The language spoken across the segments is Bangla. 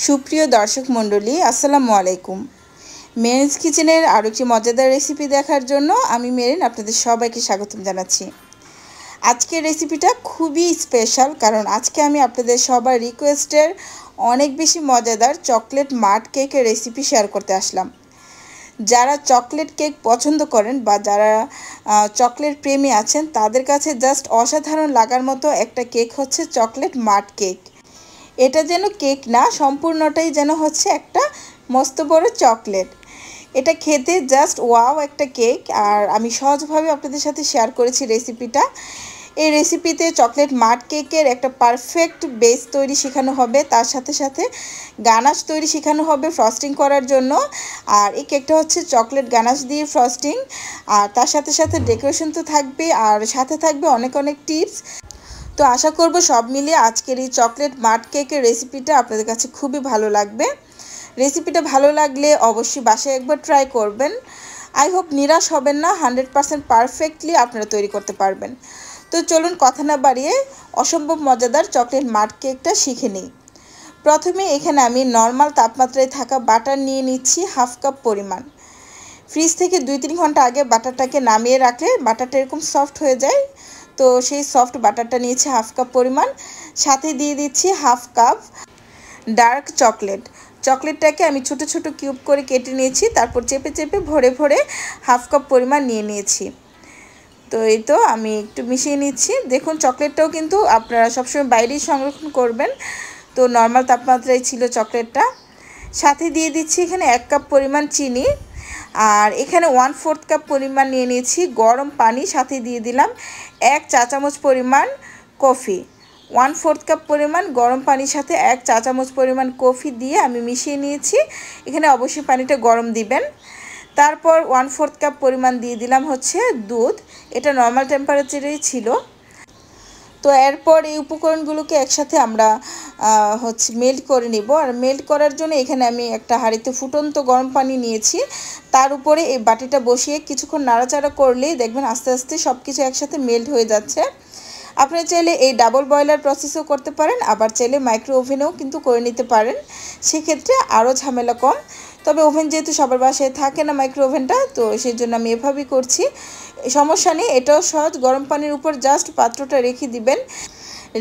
সুপ্রিয় দর্শক মণ্ডলী, আসসালামু আলাইকুম। মেরিনস কিচেনের আরও একটি মজাদার রেসিপি দেখার জন্য আমি মেরিন আপনাদের সবাইকে স্বাগতম জানাচ্ছি। আজকের রেসিপিটা খুবই স্পেশাল, কারণ আজকে আমি আপনাদের সবার রিকোয়েস্টের অনেক বেশি মজাদার চকলেট মাড কেকের রেসিপি শেয়ার করতে আসলাম। যারা চকলেট কেক পছন্দ করেন বা যারা চকলেট প্রেমী আছেন, তাদের কাছে জাস্ট অসাধারণ লাগার মতো একটা কেক হচ্ছে চকলেট মাড কেক। এটা যেন কেক না, সম্পূর্ণটাই যেন হচ্ছে একটা মস্ত বড় চকলেট। এটা খেতে জাস্ট ওয়াও একটা কেক। আর আমি সহজভাবে আপনাদের সাথে শেয়ার করেছি রেসিপিটা। এই রেসিপিতে চকলেট মাড কেকের একটা পারফেক্ট বেস তৈরি শেখানো হবে, তার সাথে সাথে গানাশ তৈরি শেখানো হবে ফ্রস্টিং করার জন্য। আর এই কেকটা হচ্ছে চকলেট গানাশ দিয়ে ফ্রস্টিং, আর তার সাথে সাথে ডেকোরেশন তো থাকবে, আর সাথে থাকবে অনেক অনেক টিপস। তো আশা করব সব মিলিয়ে আজকের এই চকলেট মাড কেকের রেসিপিটা আপনাদের কাছে খুবই ভালো লাগবে। রেসিপিটা ভালো লাগলে অবশ্যই বাসায় একবার ট্রাই করবেন। আই হোপ নিরাশ হবেন না, 100% পারফেক্টলি আপনারা তৈরি করতে পারবেন। তো চলুন কথা না বাড়িয়ে অসম্ভব মজাদার চকলেট মাড কেকটা শিখে নিই। প্রথমে এখানে আমি নর্মাল তাপমাত্রায় থাকা বাটার নিয়ে নিচ্ছি হাফ কাপ পরিমাণ। ফ্রিজ থেকে 2-3 ঘন্টা আগে বাটারটাকে নামিয়ে রাখলে বাটারটা এরকম সফট হয়ে যায়। তো সেই সফট বাটারটা নিয়েছি হাফ কাপ পরিমাণ, সাথে দিয়ে দিচ্ছি হাফ কাপ ডার্ক চকলেট। চকলেটটাকে আমি ছোট ছোট কিউব করে কেটে নিয়েছি, তারপর চেপে চেপে ভরে ভরে হাফ কাপ পরিমাণ নিয়ে নিয়েছি। তো এই তো আমি একটু মিশিয়ে নিচ্ছি। দেখুন চকলেটটাও কিন্তু আপনারা সবসময় বাইরেই সংরক্ষণ করবেন। তো নর্মাল তাপমাত্রায় ছিল চকলেটটা। সাথে দিয়ে দিচ্ছি এখানে 1 কাপ পরিমাণ চিনি, আর এখানে 1/4 কাপ পরিমাণ নিয়ে নিয়েছি গরম পানি, সাথে দিয়ে দিলাম 1 চা চামচ পরিমাণ কফি। 1/4 কাপ পরিমাণ গরম পানির সাথে 1 চা চামচ পরিমাণ কফি দিয়ে আমি মিশিয়ে নিয়েছি। এখানে অবশ্যই পানিটা গরম দিবেন। তারপর 1/4 কাপ পরিমাণ দিয়ে দিলাম হচ্ছে দুধ। এটা নর্মাল টেম্পারেচারেই ছিল। তো এরপর এই উপকরণগুলোকে একসাথে আমরা মেল্ট করে নিব। আর মেল্ট করার জন্য এখানে আমি একটা হাঁড়িতে ফুটন্ত গরম পানি নিয়েছি, তার উপরে এই বাটিটা বসিয়ে কিছুক্ষণ নাড়াচাড়া করলেই দেখবেন আস্তে আস্তে সব কিছু একসাথে মেল্ট হয়ে যাচ্ছে। আপনি চাইলে এই ডাবল বয়লার প্রসেসও করতে পারেন, আবার চাইলে মাইক্রো ওভেনেও কিন্তু করে নিতে পারেন, সেক্ষেত্রে আরও ঝামেলা কম। তবে ওভেন যেহেতু সবার বাসায় থাকে না মাইক্রো ওভেনটা, তো সেই জন্য আমি এভাবেই করছি। সমস্যা নেই, এটাও সহজ। গরম পানির উপর জাস্ট পাত্রটা রেখে দিবেন,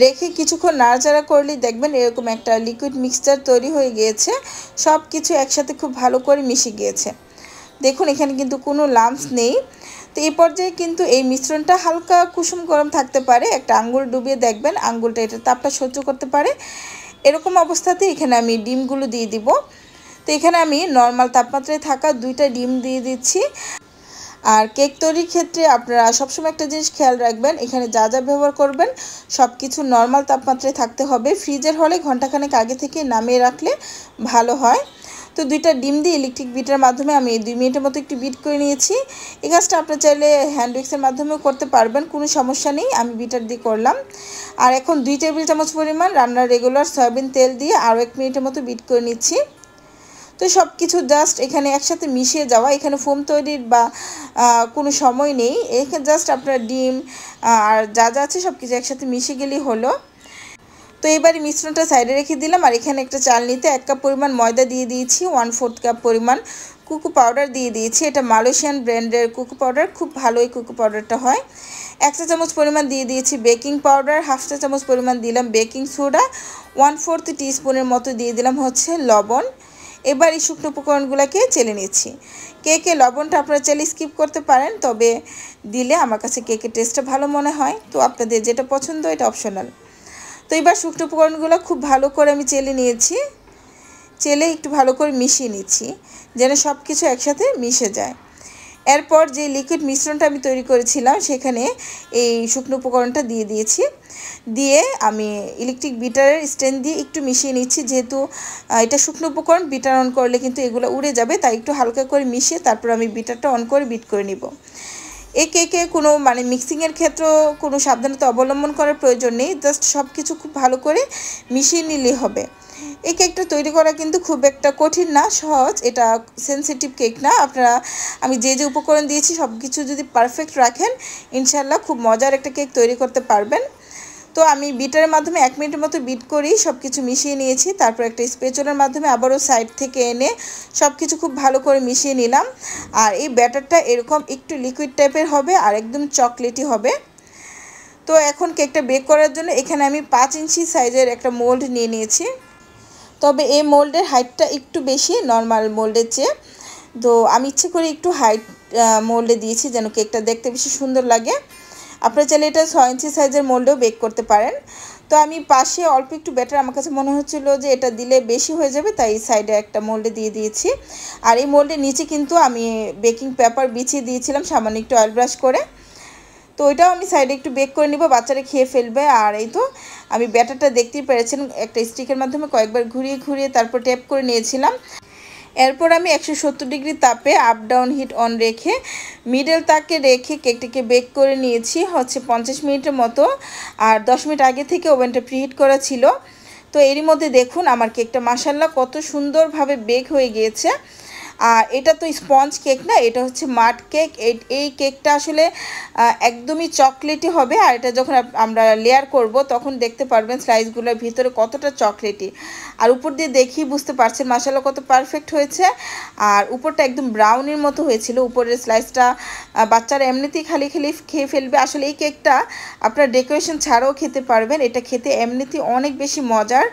রেখে কিছুক্ষণ নাড়াচাড়া করলেই দেখবেন এরকম একটা লিকুইড মিক্সচার তৈরি হয়ে গিয়েছে। সব কিছু একসাথে খুব ভালো করে মিশে গিয়েছে। দেখুন এখানে কিন্তু কোনো লাম্পস নেই। তো এই পর্যায়ে কিন্তু এই মিশ্রণটা হালকা কুসুম গরম থাকতে পারে। একটা আঙ্গুল ডুবিয়ে দেখবেন আঙ্গুলটা এটা তাপটা সহ্য করতে পারে। এরকম অবস্থাতে এখানে আমি ডিমগুলো দিয়ে দিব। তো এখানে আমি নর্মাল তাপমাত্রায় থাকা 2টা ডিম দিয়ে দিচ্ছি। আর কেক তৈরির ক্ষেত্রে আপনারা সবসময় একটা জিনিস খেয়াল রাখবেন, এখানে যা যা ব্যবহার করবেন সব কিছু নর্মাল তাপমাত্রায় থাকতে হবে। ফ্রিজের হলে ঘন্টাখানেক আগে থেকে নামিয়ে রাখলে ভালো হয়। তো 2টা ডিম দিয়ে ইলেকট্রিক বিটার মাধ্যমে আমি 2 মিনিটের মতো একটু বিট করে নিয়েছি। এই কাজটা আপনারা চাইলে হ্যান্ড উইক্সের মাধ্যমেও করতে পারবেন, কোনো সমস্যা নেই। আমি বিটার দিয়ে করলাম। আর এখন 2 টেবিল চামচ পরিমাণ রান্নার রেগুলার সয়াবিন তেল দিয়ে আরও 1 মিনিটের মতো বিট করে নিচ্ছি। তো সব কিছু জাস্ট এখানে একসাথে মিশিয়ে যাওয়া, এখানে ফোম তৈরির বা কোনো সময় নেই। এখানে জাস্ট আপনার ডিম আর যা যা আছে সব কিছু একসাথে মিশে গেলেই হলো। তো এবারে মিশ্রণটা সাইডে রেখে দিলাম। আর এখানে একটা চালনিতে 1 কাপ পরিমাণ ময়দা দিয়ে দিয়েছি, 1/4 কাপ পরিমাণ কোকো পাউডার দিয়ে দিয়েছি। এটা মালয়েশিয়ান ব্র্যান্ডের কোকো পাউডার, খুব ভালো এই কোকো পাউডারটা হয়। 1 চা চামচ পরিমাণ দিয়ে দিয়েছি বেকিং পাউডার, 1/2 চা চামচ পরিমাণ দিলাম বেকিং সোডা, 1/4 টিস্পুনের মতো দিয়ে দিলাম হচ্ছে লবণ। এবার এই শুকনো উপকরণগুলোকে চেলে নিচ্ছি। কেকে লবণটা আপনারা চাইলে স্কিপ করতে পারেন, তবে দিলে আমার কাছে কেকের টেস্টটা ভালো মনে হয়। তো আপনাদের যেটা পছন্দ এটা অপশনাল। তো এবার শুকনো উপকরণগুলো খুব ভালো করে আমি চেলে নিয়েছি। চেলে একটু ভালো করে মিশিয়ে নিচ্ছি যেন সব কিছু একসাথে মিশে যায়। এরপর যে লিকুইড মিশ্রণটা আমি তৈরি করেছিলাম সেখানে এই শুকনো উপকরণটা দিয়ে দিয়েছি। দিয়ে আমি ইলেকট্রিক বিটারের স্ট্যান্ড দিয়ে একটু মিশিয়ে নিচ্ছি, যেহেতু এটা শুকনো উপকরণ, বিটার অন করলে কিন্তু এগুলো উড়ে যাবে, তাই একটু হালকা করে মিশিয়ে তারপর আমি বিটারটা অন করে বিট করে নিব। এই কেকে কোনো মিক্সিংয়ের ক্ষেত্রেও কোনো সাবধানতা অবলম্বন করার প্রয়োজন নেই, জাস্ট সব কিছু খুব ভালো করে মিশিয়ে নিলেই হবে। এই কেকটা তৈরি করা কিন্তু খুব একটা কঠিন না, সহজ। এটা সেনসিটিভ কেক না। আপনারা আমি যে যে উপকরণ দিয়েছি সব কিছু যদি পারফেক্ট রাখেন, ইনশাল্লাহ খুব মজার একটা কেক তৈরি করতে পারবেন। তো আমি বিটারের মাধ্যমে 1 মিনিটের মতো বিট করি সব কিছু মিশিয়ে নিয়েছি। তারপর একটা স্প্যাচুলার মাধ্যমে আবারও সাইড থেকে এনে সব কিছু খুব ভালো করে মিশিয়ে নিলাম। আর এই ব্যাটারটা এরকম একটু লিকুইড টাইপের হবে আর একদম চকলেটি হবে। তো এখন কেকটা বেক করার জন্য এখানে আমি 5 ইঞ্চি সাইজের একটা মোল্ড নিয়ে নিয়েছি। তবে এই মোল্ডের হাইটটা একটু বেশি নর্মাল মোল্ডের চেয়ে। তো আমি ইচ্ছে করে একটু হাইট মোল্ডে দিয়েছি যেন কেকটা দেখতে বেশি সুন্দর লাগে। আপনারা চাইলে এটা 6 ইঞ্চি সাইজের মোল্ডেও বেক করতে পারেন। তো আমি পাশে অল্প একটু ব্যাটার, আমার কাছে মনে হচ্ছিল যে এটা দিলে বেশি হয়ে যাবে, তাই সাইডে একটা মোল্ডে দিয়ে দিয়েছি। আর এই মোল্ডের নিচে কিন্তু আমি বেকিং পেপার বিছিয়ে দিয়েছিলাম সামান্য একটু অয়েল ব্রাশ করে। তো ওইটাও আমি সাইডে একটু বেক করে নিব, বাচ্চারা খেয়ে ফেলবে। আর এই তো আমি ব্যাটারটা দেখতেই পেরেছেন একটা স্টিকের মাধ্যমে কয়েকবার ঘুরিয়ে ঘুরিয়ে তারপর ট্যাপ করে নিয়েছিলাম। এরপর আমি 170 ডিগ্রি তাপে আপ ডাউন হিট অন রেখে মিডল তাকে রেখে কেকটিকে বেক করে নিয়েছি 50 মিনিটের মতো। আর 10 মিনিট আগে থেকে ওভেনটা প্রিহিট করা ছিল। তো এরই মধ্যে দেখুন আমার কেকটা মাশাআল্লাহ কত সুন্দরভাবে বেক হয়ে গিয়েছে। আর এটা তো স্পঞ্জ কেক না, এটা হচ্ছে মাড কেক। এই কেকটা আসলে একদমই চকলেটি হবে। আর এটা যখন আমরা লেয়ার করব তখন দেখতে পারবেন স্লাইসগুলোর ভিতরে কতটা চকলেটি। আর উপর দিয়ে দেখেই বুঝতে পারছেন মাশাআল্লাহ কত পারফেক্ট হয়েছে। আর উপরটা একদম ব্রাউনির মতো হয়েছিল। উপরের স্লাইসটা বাচ্চারা এমনিতেই খালি খালি খেয়ে ফেলবে। আসলে এই কেকটা আপনার ডেকোরেশন ছাড়াও খেতে পারবেন। এটা খেতে এমনিতেই অনেক বেশি মজার,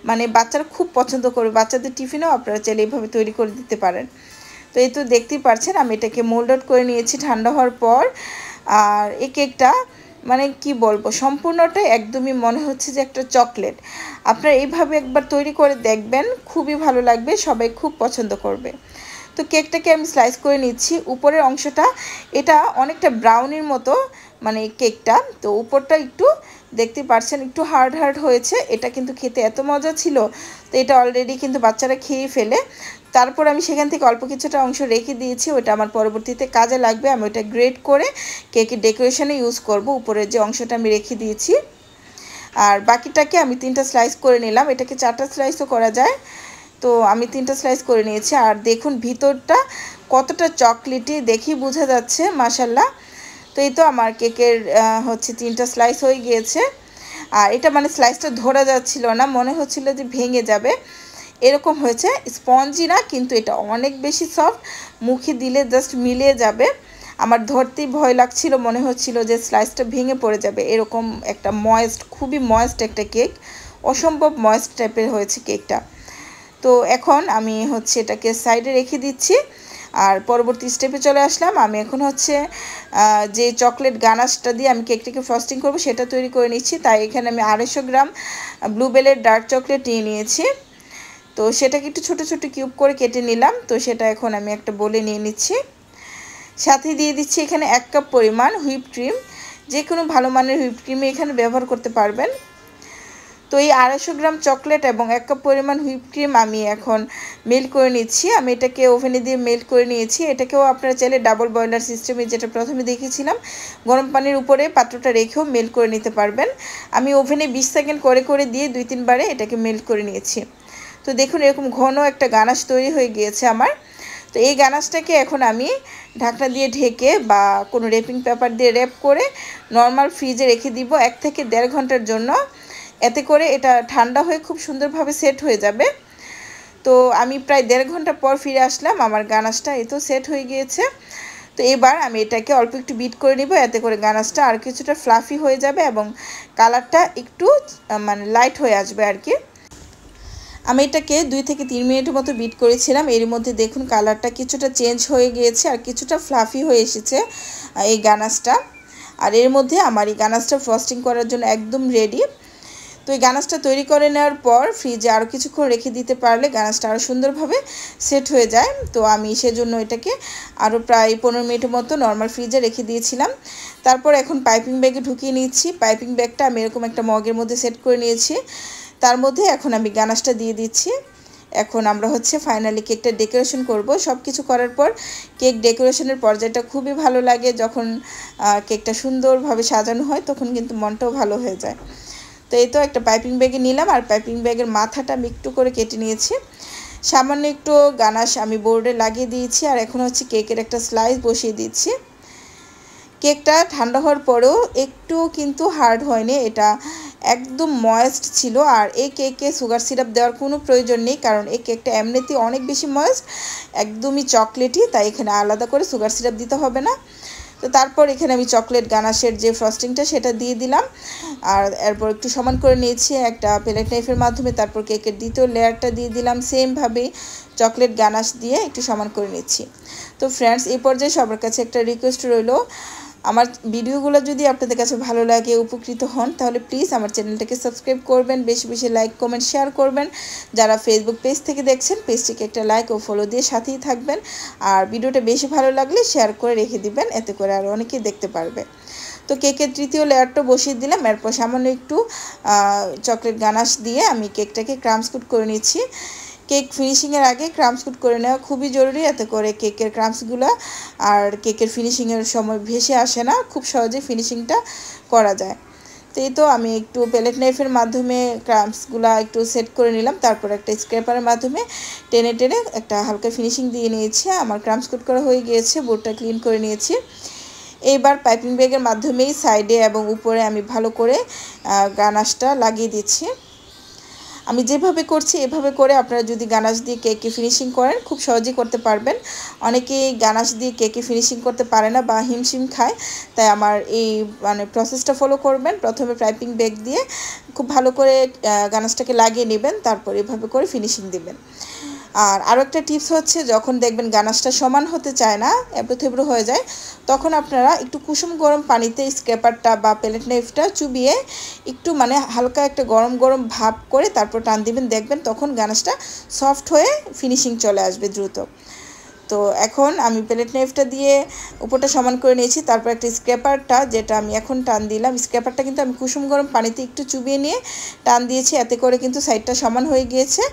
মানে বাচ্চারা খুব পছন্দ করবে। বাচ্চাদের টিফিনেও আপনারা চাইলে এইভাবে তৈরি করে দিতে পারেন। তো এই তো দেখতেই পাচ্ছেন আমি এটাকে মোল্ড আউট করে নিয়েছি ঠান্ডা হওয়ার পর। আর এই কেকটা মানে কি বলবো, সম্পূর্ণটাই একদমই মনে হচ্ছে যে একটা চকলেট। আপনারা এইভাবে একবার তৈরি করে দেখবেন, খুবই ভালো লাগবে, সবাই খুব পছন্দ করবে। তো কেকটাকে আমি স্লাইস করে নিচ্ছি। উপরের অংশটা এটা অনেকটা ব্রাউনির মতো, মানে কেকটা তো উপরটা একটু দেখতে পাচ্ছেন একটু হার্ড হার্ড হয়েছে। এটা কিন্তু খেতে এত মজা ছিল। তো এটা অলরেডি কিন্তু বাচ্চারা খেয়ে ফেলে। তারপর আমি সেখান থেকে অল্প কিছুটা অংশ রেখে দিয়েছি, ওটা আমার পরবর্তীতে কাজে লাগবে। আমি ওটা গ্রেড করে কেকের ডেকোরেশনে ইউজ করব। উপরের যে অংশটা আমি রেখে দিয়েছি। আর বাকিটাকে আমি 3টা স্লাইস করে নিলাম। এটাকে 4টা স্লাইসও করা যায়। তো আমি 3টা স্লাইস করে নিয়েছি। আর দেখুন ভিতরটা কতটা চকলেটি দেখেই বোঝা যাচ্ছে মাশাআল্লাহ। তো এই তো আমার কেকের 3টা স্লাইস হয়ে গিয়েছে। আর এটা মানে স্লাইসটা ধরা যাচ্ছিল না, মনে হচ্ছিল যে ভেঙে যাবে, এরকম হয়েছে। স্পঞ্জি না, কিন্তু এটা অনেক বেশি সফট, মুখে দিলে জাস্ট মিলিয়ে যাবে। আমার ধরতেই ভয় লাগছিল, মনে হচ্ছিল যে স্লাইসটা ভেঙে পড়ে যাবে। এরকম একটা ময়েস্ট, খুবই ময়েস্ট একটা কেক, অসম্ভব ময়েস্ট টাইপের হয়েছে কেকটা। তো এখন আমি এটাকে সাইডে রেখে দিচ্ছি। আর পরবর্তী স্টেপে চলে আসলাম। আমি এখন যে চকলেট গানাশটা দিয়ে আমি কেকটাকে ফ্রস্টিং করব সেটা তৈরি করে নিচ্ছি। তাই এখানে আমি 250 গ্রাম ব্লুবেলের ডার্ক চকলেট নিয়ে নিয়েছি। তো সেটাকে একটু ছোট ছোট কিউব করে কেটে নিলাম। তো সেটা এখন আমি একটা বলে নিয়ে নিচ্ছি। সাথে দিয়ে দিচ্ছি এখানে 1 কাপ পরিমাণ হুইপ ক্রিম। যে কোনো ভালো মানের হুইপ ক্রিমই এখানে ব্যবহার করতে পারবেন। তো এই 250 গ্রাম চকলেট এবং 1 কাপ পরিমাণ হুইপ ক্রিম আমি এখন মেল্ট করে নিচ্ছি। আমি এটাকে ওভেনে দিয়ে মেল্ট করে নিয়েছি। এটাকেও আপনারা চাইলে ডাবল বয়লার সিস্টেমে, যেটা প্রথমে দেখিয়েছিলাম, গরম পানির উপরে পাত্রটা রেখেও মেল্ট করে নিতে পারবেন। আমি ওভেনে 20 সেকেন্ড করে করে দিয়ে 2-3 বারে এটাকে মেল্ট করে নিয়েছি। তো দেখুন এরকম ঘন একটা গানাশ তৈরি হয়ে গিয়েছে আমার। তো এই গানাশটাকে এখন আমি ঢাকনা দিয়ে ঢেকে বা কোনো র্যাপিং পেপার দিয়ে র্যাপ করে নর্মাল ফ্রিজে রেখে দিব 1 থেকে 1.5 ঘন্টার জন্য। এতে করে এটা ঠান্ডা হয়ে খুব সুন্দরভাবে সেট হয়ে যাবে। তো আমি প্রায় 1.5 ঘন্টা পর ফিরে আসলাম। আমার গানাশটা এই তো সেট হয়ে গিয়েছে। তো এবার আমি এটাকে অল্প একটু বিট করে নিব, এতে করে গানাশটা আর কিছুটা ফ্লাফি হয়ে যাবে এবং কালারটা একটু মানে লাইট হয়ে আসবে আর কি। আমি এটাকে 2 থেকে 3 মিনিটের মতো বিট করেছিলাম। এর মধ্যে দেখুন কালারটা কিছুটা চেঞ্জ হয়ে গিয়েছে আর কিছুটা ফ্লাফি হয়ে এসেছে এই গানাশটা। আর এর মধ্যে আমার এই গানাশটা ফ্রস্টিং করার জন্য একদম রেডি। তো এই গানাশটা তৈরি করে নেওয়ার পর ফ্রিজে আরও কিছুক্ষণ রেখে দিতে পারলে গানাশটা আরও সুন্দরভাবে সেট হয়ে যায়। তো আমি সেজন্য এটাকে আরও প্রায় 15 মিনিটের মতো নর্মাল ফ্রিজে রেখে দিয়েছিলাম। তারপর এখন পাইপিং ব্যাগে ঢুকিয়ে নিচ্ছি। পাইপিং ব্যাগটা আমি এরকম একটা মগের মধ্যে সেট করে নিয়েছি। তার মধ্যে এখন আমি গানাশটা দিয়ে দিচ্ছি। এখন আমরা ফাইনালি কেকটা ডেকোরেশন করব। সব কিছু করার পর কেক ডেকোরেশনের পর্যায়টা খুবই ভালো লাগে। যখন কেকটা সুন্দরভাবে সাজানো হয় তখন কিন্তু মনটাও ভালো হয়ে যায়। তো এই তো একটা পাইপিং ব্যাগে নিলাম আর পাইপিং ব্যাগের মাথাটা আমি একটু করে কেটে নিয়েছি। সামান্য একটু গানাশ আমি বোর্ডে লাগিয়ে দিয়েছি। আর এখন কেকের একটা স্লাইস বসিয়ে দিচ্ছি। কেকটা ঠান্ডা হওয়ার পরেও একটু কিন্তু হার্ড হয়নি, এটা একদম ময়েস্ট ছিল। আর এই কেকে সুগার সিরাপ দেওয়ার কোনো প্রয়োজন নেই, কারণ এই কেকটা এমনিতেই অনেক বেশি ময়েস্ট, একদমই চকলেটই, তাই এখানে আলাদা করে সুগার সিরাপ দিতে হবে না। তো তারপর এখানে আমি চকলেট গানাশের যে ফ্রস্টিংটা সেটা দিয়ে দিলাম, আর এরপর একটু সমান করে নিয়েছি একটা প্লেট নাইফের মাধ্যমে। তারপর কেকের দ্বিতীয় লেয়ারটা দিয়ে দিলাম, সেমভাবেই চকলেট গানাশ দিয়ে একটু সমান করে নিচ্ছি। তো ফ্রেন্ডস, এই পর্যায়ে সবার কাছে একটা রিকোয়েস্ট রইল, আমার ভিডিওগুলো যদি আপনাদের কাছে ভালো লাগে, উপকৃত হন, তাহলে প্লিজ আমার চ্যানেলটাকে সাবস্ক্রাইব করবেন, বেশি বেশি লাইক কমেন্ট শেয়ার করবেন। যারা ফেসবুক পেজ থেকে দেখছেন, পেজটিকে একটা লাইক ও ফলো দিয়ে সাথেই থাকবেন। আর ভিডিওটা বেশি ভালো লাগলে শেয়ার করে রেখে দিবেন, এতে করে আরও অনেকেই দেখতে পারবে। তো কেকের তৃতীয় লেয়ারটা বসিয়ে দিলাম, এরপর সামান্য একটু চকলেট গানাশ দিয়ে আমি কেকটাকে ক্রামস কোট করে নিচ্ছি। কেক ফিনিশিংয়ের আগে ক্রামস কোট করে নেওয়া খুবই জরুরি, এতে করে কেকের ক্রামসগুলো আর কেকের ফিনিশিংয়ের সময় ভেসে আসে না, খুব সহজে ফিনিশিংটা করা যায়। তো এই তো আমি একটু প্লেট নাইফের মাধ্যমে ক্রামসগুলো একটু সেট করে নিলাম, তারপর একটা স্ক্র্যাপারের মাধ্যমে টেনে টেনে একটা হালকা ফিনিশিং দিয়ে নিয়েছি। আমার ক্রামস কোট করা হয়ে গিয়েছে, বোর্ডটা ক্লিন করে নিয়েছি। এইবার পাইপিং ব্যাগের মাধ্যমেই সাইডে এবং উপরে আমি ভালো করে গানাশটা লাগিয়ে দিচ্ছি। আমি যেভাবে করছি এভাবে করে আপনারা যদি গানাশ দিয়ে কেকে ফিনিশিং করেন, খুব সহজেই করতে পারবেন। অনেকেই গানাশ দিয়ে কেকে ফিনিশিং করতে পারে না বা হিমশিম খায়, তাই আমার এই প্রসেসটা ফলো করবেন। প্রথমে পাইপিং ব্যাগ দিয়ে খুব ভালো করে গানাশটাকে লাগিয়ে নেবেন, তারপর এভাবে করে ফিনিশিং দিবেন। আর আরও একটা টিপস হচ্ছে, যখন দেখবেন গানাশটা সমান হতে চায় না, এবড়ো থেবড়ো হয়ে যায়, তখন আপনারা একটু কুসুম গরম পানিতে স্ক্র্যাপারটা বা প্লেট নাইফটা চুবিয়ে একটু হালকা একটা গরম গরম ভাপ করে তারপর টান দিবেন, দেখবেন তখন গানাশটা সফট হয়ে ফিনিশিং চলে আসবে দ্রুত। তো এখন আমি প্লেট নাইফটা দিয়ে উপরটা সমান করে নিয়েছি, তারপর একটা স্ক্র্যাপারটা যেটা আমি এখন টান দিলাম, স্ক্র্যাপারটা কিন্তু আমি কুসুম গরম পানিতে একটু চুবিয়ে নিয়ে টান দিয়েছি, এতে করে কিন্তু সাইডটা সমান হয়ে গিয়েছে।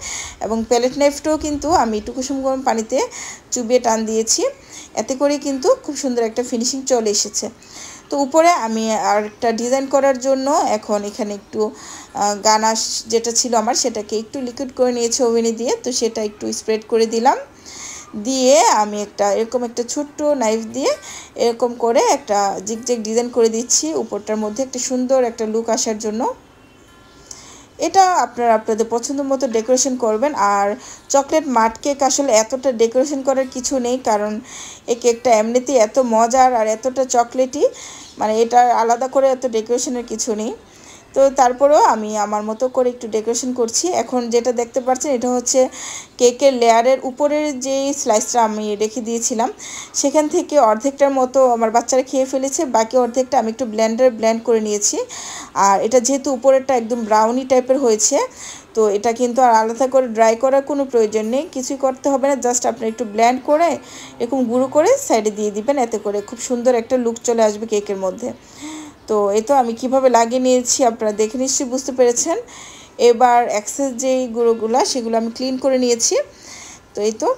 এবং প্লেট নাইফটাও কিন্তু আমি একটু কুসুম গরম পানিতে চুবিয়ে টান দিয়েছি, এতে করে কিন্তু খুব সুন্দর একটা ফিনিশিং চলে এসেছে। তো উপরে আমি আর একটা ডিজাইন করার জন্য এখন এখানে একটু গানাশ যেটা ছিল আমার, সেটাকে একটু লিকুইড করে নিয়েছি ওভেনে দিয়ে, তো সেটা একটু স্প্রেড করে দিলাম। দিয়ে আমি এরকম একটা ছোট্ট নাইফ দিয়ে এরকম করে একটা জিগজ্যাগ ডিজাইন করে দিচ্ছি উপরটার মধ্যে, একটা সুন্দর একটা লুক আসার জন্য। এটা আপনারা আপনাদের পছন্দ মতো ডেকোরেশন করবেন। আর চকলেট মাড কেক আসলে এতটা ডেকোরেশন করার কিছু নেই, কারণ এই কেকটা এমনিতেই এত মজার আর এতটা চকলেটই, এটা আলাদা করে এত ডেকোরেশনের কিছু নেই। তো তারপরেও আমি আমার মতো করে একটু ডেকোরেশন করছি। এখন যেটা দেখতে পাচ্ছেন, এটা হচ্ছে কেকের লেয়ারের উপরের যে স্লাইসটা আমি রেখে দিয়েছিলাম, সেখান থেকে অর্ধেকটার মতো আমার বাচ্চারা খেয়ে ফেলেছে, বাকি অর্ধেকটা আমি একটু ব্লেন্ড করে নিয়েছি। আর এটা যেহেতু উপরেরটা একদম ব্রাউনি টাইপের হয়েছে, তো এটা কিন্তু আর আলাদা করে ড্রাই করার কোনো প্রয়োজন নেই, কিছুই করতে হবে না, জাস্ট আপনি একটু ব্লেন্ড করে এরকম গুঁড়ো করে সাইডে দিয়ে দিবেন, এতে করে খুব সুন্দর একটা লুক চলে আসবে কেকের মধ্যে। তো এই তো আমি কিভাবে লাগিয়ে নিয়েছি আপনারা দেখে নিশ্চয়ই বুঝতে পেরেছেন। এবার এক্সেস যেই গুঁড়োগুলো সেগুলো আমি ক্লিন করে নিয়েছি। তো এই তো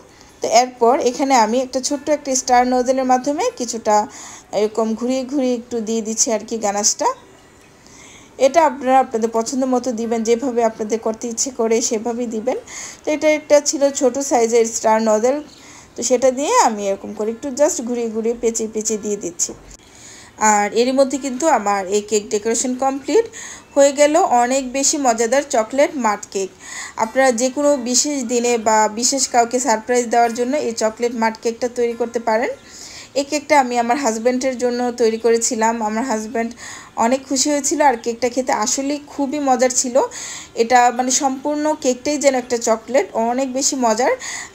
এরপর এখানে আমি একটা ছোট্ট একটা স্টার নোজেলের মাধ্যমে কিছুটা এরকম ঘুরিয়ে ঘুরিয়ে একটু দিয়ে দিচ্ছি আর কি গানাশটা। এটা আপনারা আপনাদের পছন্দ মতো দিবেন, যেভাবে আপনাদের করতে ইচ্ছে করে সেভাবেই দিবেন। তো এটা একটা ছিল ছোট সাইজের স্টার নোজেল, তো সেটা দিয়ে আমি এরকম করে একটু জাস্ট ঘুরিয়ে ঘুরিয়ে পেঁচিয়ে পেঁচিয়ে দিয়ে দিচ্ছি। আর এরই মধ্যে কিন্তু আমার এই কেক ডেকোরেশন কমপ্লিট হয়ে গেল। অনেক বেশি মজাদার চকলেট মাড কেক। আপনারা যে কোনো বিশেষ দিনে বা বিশেষ কাউকে সারপ্রাইজ দেওয়ার জন্য এই চকলেট মাড কেকটা তৈরি করতে পারেন। এই কেকটা আমি আমার হাজব্যান্ডের জন্য তৈরি করেছিলাম, আমার হাজব্যান্ড অনেক খুশি হয়েছিল। আর কেকটা খেতে আসলেই খুবই মজার ছিল। এটা সম্পূর্ণ কেকটাই যেন একটা চকলেট, অনেক বেশি মজার।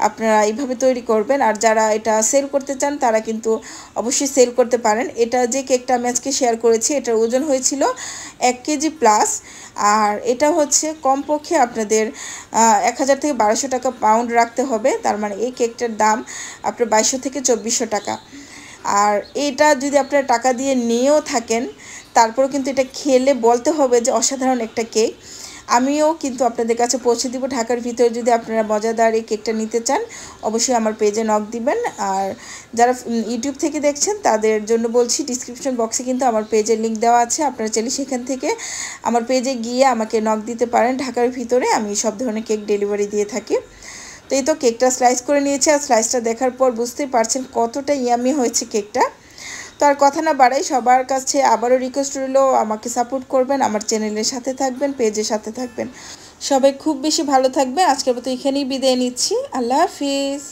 আপনারা এইভাবে তৈরি করবেন। আর যারা এটা সেল করতে চান তারা কিন্তু অবশ্যই সেল করতে পারেন। এটা যে কেকটা আমি আজকে শেয়ার করেছি, এটার ওজন হয়েছিল 1 কেজি প্লাস। আর এটা হচ্ছে কমপক্ষে আপনাদের 1000 থেকে 1200 টাকা পাউন্ড রাখতে হবে, তার এই কেকটার দাম আপনার 2200 থেকে 2400 টাকা। আর এটা যদি আপনারা টাকা দিয়ে নিয়েও থাকেন, তারপরেও কিন্তু এটা খেলে বলতে হবে যে অসাধারণ একটা কেক। আমিও কিন্তু আপনাদের কাছে পৌঁছে দিব ঢাকার ভিতরে। যদি আপনারা মজাদার এই কেকটা নিতে চান, অবশ্যই আমার পেজে নক দিবেন। আর যারা ইউটিউব থেকে দেখছেন তাদের জন্য বলছি, ডিসক্রিপশন বক্সে কিন্তু আমার পেজের লিঙ্ক দেওয়া আছে, আপনারা চাইলে সেখান থেকে আমার পেজে গিয়ে আমাকে নক দিতে পারেন। ঢাকার ভিতরে আমি সব ধরনের কেক ডেলিভারি দিয়ে থাকি। তো এই তো কেকটা স্লাইস করে নিয়েছি, আর স্লাইসটা দেখার পর বুঝতেই পারছেন কতটা ইয়ামি হয়েছে কেকটা। তো আর কথা না বাড়াই, সবার কাছে আবারও রিকোয়েস্ট রইল আমাকে সাপোর্ট করবেন, আমার চ্যানেলের সাথে থাকবেন, পেজের সাথে থাকবেন। সবাই খুব বেশি ভালো থাকবেন। আজকের মতো এখানেই বিদায় নিচ্ছি। আল্লাহ হাফিজ।